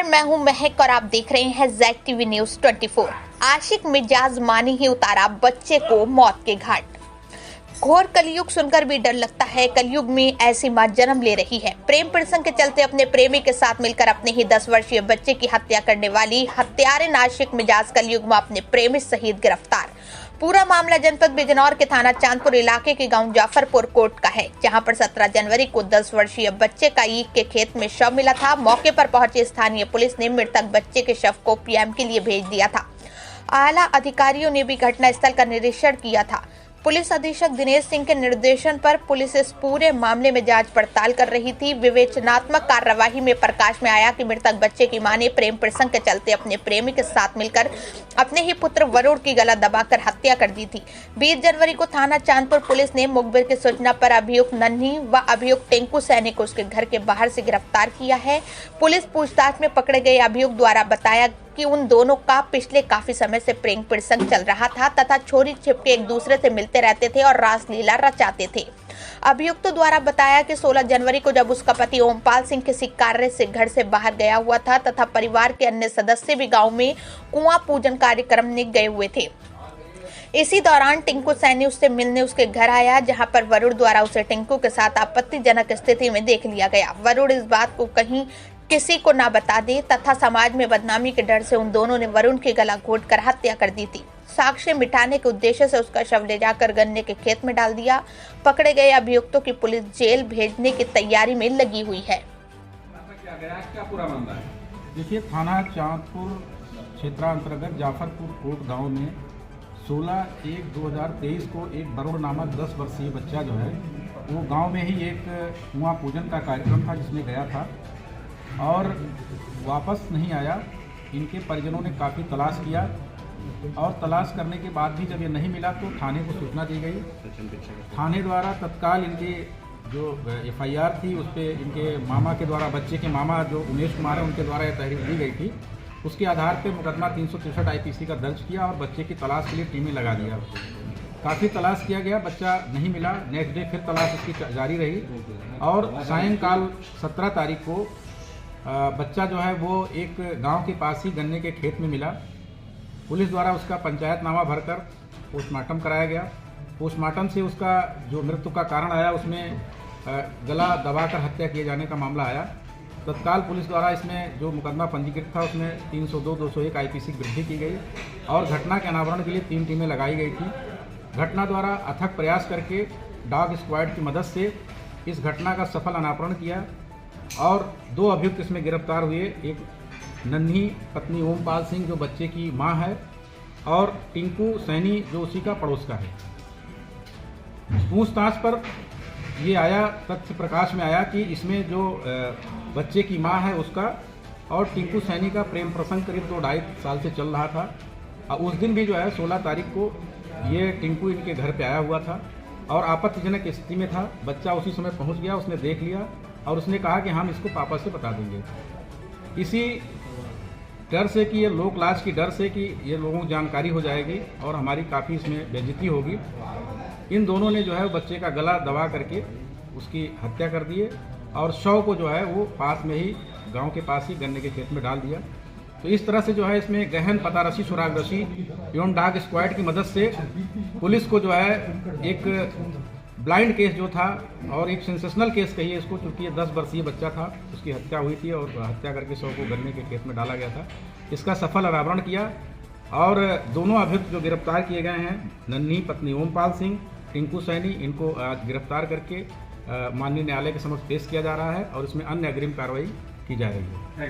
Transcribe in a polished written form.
मैं हूं महक और आप देख रहे हैं ज़ेड टीवी न्यूज़ 24। आशिक मिजाज मानी ही उतारा बच्चे को मौत के घाट। घोर कलयुग सुनकर भी डर लगता है। कलयुग में ऐसी मां जन्म ले रही है। प्रेम प्रसंग के चलते अपने प्रेमी के साथ मिलकर अपने ही 10 वर्षीय बच्चे की हत्या करने वाली हत्यारे आशिक मिजाज कलयुग में अपने प्रेमी सहित गिरफ्तार। पूरा मामला जनपद बिजनौर के थाना चांदपुर इलाके के गांव जाफरपुर कोट का है, जहां पर 17 जनवरी को 10 वर्षीय बच्चे का ईख के खेत में शव मिला था। मौके पर पहुंची स्थानीय पुलिस ने मृतक बच्चे के शव को पीएम के लिए भेज दिया था। आला अधिकारियों ने भी घटनास्थल का निरीक्षण किया था। पुलिस अधीक्षक दिनेश सिंह के निर्देशन पर पुलिस इस पूरे मामले में जांच पड़ताल कर रही थी। विवेचनात्मक कार्यवाही में प्रकाश में आया कि मृतक बच्चे की मां ने प्रेम प्रसंग के चलते अपने प्रेमी के साथ मिलकर अपने ही पुत्र वरुण की गला दबाकर हत्या कर दी थी। 20 जनवरी को थाना चांदपुर पुलिस ने मुखबिर की सूचना पर अभियुक्त नन्ही व अभियुक्त टिंकू सैनी को उसके घर के बाहर से गिरफ्तार किया है। पुलिस पूछताछ में पकड़े गए अभियुक्त द्वारा बताया कि उन दोनों का पिछले काफी समय से प्रेम प्रसंग चल रहा था तथा छोरी छिपके एक दूसरे से मिलते रहते थे और रासलीला रचाते थे। अभियुक्तों द्वारा बताया कि 16 जनवरी को जब उसका पति ओमपाल सिंह किसी कार्य से घर से बाहर गया हुआ था तथा परिवार के अन्य सदस्य भी गांव में कुआं पूजन कार्यक्रम में गए हुए थे। इसी दौरान टिंकू सैनी उससे मिलने उसके घर आया, जहां पर वरुण द्वारा उसे टिंकू के साथ आपत्तिजनक स्थिति में देख लिया गया। वरुण इस बात को कहीं किसी को ना बता दे तथा समाज में बदनामी के डर से उन दोनों ने वरुण की गला घोंटकर हत्या कर दी थी। साक्ष्य मिटाने के उद्देश्य से उसका शव ले जाकर गन्ने के खेत में डाल दिया। पकड़े गए अभियुक्तों की पुलिस जेल भेजने की तैयारी में लगी हुई है। क्या पूरा मामला है? देखिए, थाना चांदपुर क्षेत्रांतर्गत जाफरपुर कोट गांव में 16/1/2023 को एक वरुण नामक 10 वर्षीय बच्चा जो है वो गांव में ही एक कुआं पूजन का कार्यक्रम था जिसमें गया था और वापस नहीं आया। इनके परिजनों ने काफ़ी तलाश किया और तलाश करने के बाद भी जब ये नहीं मिला तो थाने को सूचना दी गई। थाने द्वारा तत्काल इनके जो FIR थी उस पर इनके मामा के द्वारा, बच्चे के मामा जो उमेश कुमार है उनके द्वारा यह तहरीर दी गई थी। उसके आधार पर मुकदमा 363 IPC का दर्ज किया और बच्चे की तलाश के लिए टीमें लगा दिया। काफ़ी तलाश किया गया, बच्चा नहीं मिला। नेक्स्ट डे फिर तलाश उसकी जारी रही और सायंकाल 17 तारीख को बच्चा जो है वो एक गांव के पास ही गन्ने के खेत में मिला। पुलिस द्वारा उसका पंचायतनामा भरकर पोस्टमार्टम कराया गया। पोस्टमार्टम से उसका जो मृत्यु का कारण आया उसमें गला दबाकर हत्या किए जाने का मामला आया। तत्काल पुलिस द्वारा इसमें जो मुकदमा पंजीकृत था उसमें 302/201 IPC की वृद्धि की गई और घटना के अनावरण के लिए 3 टीमें लगाई गई थी। घटना द्वारा अथक प्रयास करके डॉग स्क्वाड की मदद से इस घटना का सफल अनावरण किया और 2 अभियुक्त इसमें गिरफ्तार हुए। एक नन्ही पत्नी ओमपाल सिंह जो बच्चे की मां है और टिंकू सैनी जो उसी का पड़ोस का है। पूछताछ पर ये आया, तथ्य प्रकाश में आया कि इसमें जो बच्चे की मां है उसका और टिंकू सैनी का प्रेम प्रसंग करीब 2-2.5 साल से चल रहा था। और उस दिन भी जो है 16 तारीख को ये टिंकू इनके घर पे आया हुआ था और आपत्तिजनक स्थिति में था। बच्चा उसी समय पहुंच गया, उसने देख लिया और उसने कहा कि हम इसको पापा से बता देंगे। इसी डर से कि ये लोक लाज की डर से कि ये लोगों को जानकारी हो जाएगी और हमारी काफ़ी इसमें बेइज्जती होगी, इन दोनों ने जो है बच्चे का गला दबा करके उसकी हत्या कर दिए और शव को जो है वो पास में ही गांव के पास ही गन्ने के खेत में डाल दिया। तो इस तरह से जो है इसमें गहन पतारसी, सुरागरसी एवं डॉग स्क्वाड की मदद से पुलिस को जो है एक ब्लाइंड केस जो था और एक सेंसेशनल केस कहिए इसको, चूँकि ये 10 वर्षीय बच्चा था, उसकी हत्या हुई थी और हत्या करके शव को गन्ने के खेत में डाला गया था। इसका सफल अनावरण किया और दोनों अभियुक्त जो गिरफ्तार किए गए हैं, नन्ही पत्नी ओमपाल सिंह, टिंकू सैनी, इनको आज गिरफ्तार करके माननीय न्यायालय के समक्ष पेश किया जा रहा है और इसमें अन्य अग्रिम कार्रवाई की जा रही है।